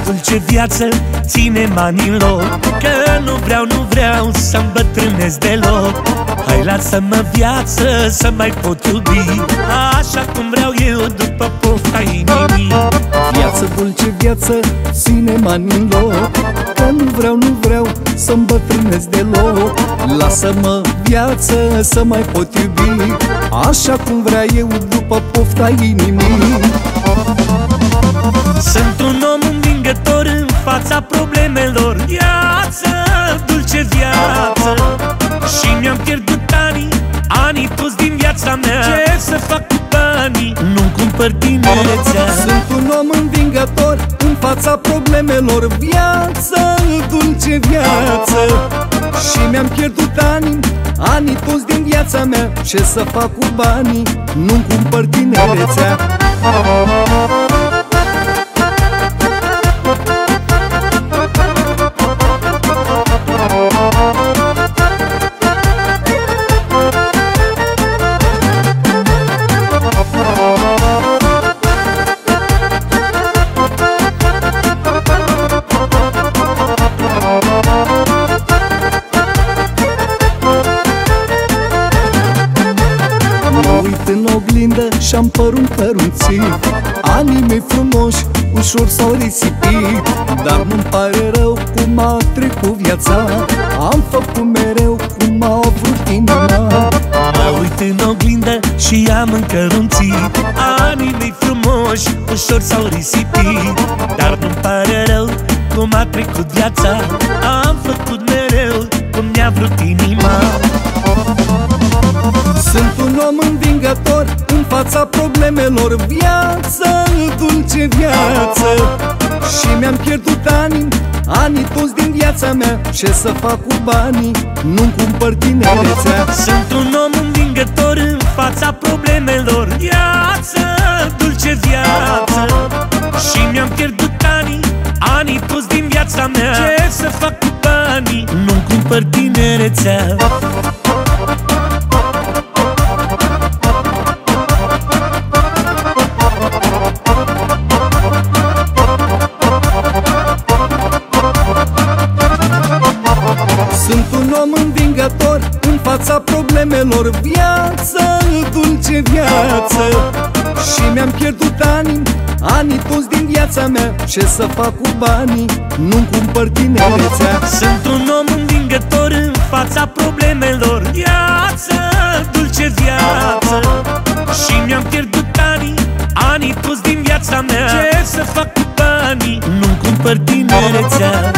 Dulce viață, ține-mă anilor, că nu vreau să îmbătrânesc deloc. Hai, lasă-mă viață să mai pot iubi, așa cum vreau eu, după pofta inimii. Viață, dulce viață, ține-mă anilor, că nu vreau să îmbătrânesc deloc. Lasă-mă viață să mai pot iubi, așa cum vreau eu, după pofta inimii. Sunt un om învingător în fața problemelor. Viață, dulce viață, și mi-am pierdut anii toți din viața mea. Ce să fac cu banii? Nu-mi cumpăr tinerețea. Sunt un om învingător în fața problemelor. Viață, dulce viață, și mi-am pierdut anii toți din viața mea. Ce să fac cu banii? Nu-mi cumpăr tinerețea. În oglindă și-am părul încărunțit, anii mei frumoși ușor s-au risipit. Dar nu-mi pare rău cum a trecut viața, am făcut mereu cum a vrut inima. Mă uit în oglindă și am încărunțit, anii mei frumoși ușor s-au risipit. Dar nu-mi pare rău cum a trecut viața, am făcut mereu cum mi-a vrut inima. Sunt un om învingător în fața problemelor. Viață, dulce viață, și mi-am pierdut anii toți din viața mea. Ce să fac cu banii? Nu-mi cumpăr tinerețea. Sunt un om învingător în fața problemelor. Viață, dulce viață, și mi-am pierdut anii toți din viața mea. Ce să fac cu banii? Nu-mi cumpăr tinerețea. Sunt un om învingător în fața problemelor. Viață, dulce viață, și mi-am pierdut anii toți din viața mea. Ce să fac cu banii? Nu-mi cumpăr tinerețea. Sunt un om învingător în fața problemelor. Viață, dulce viață, și mi-am pierdut anii toți din viața mea. Ce să fac cu banii? Nu-mi cumpăr tinerețea.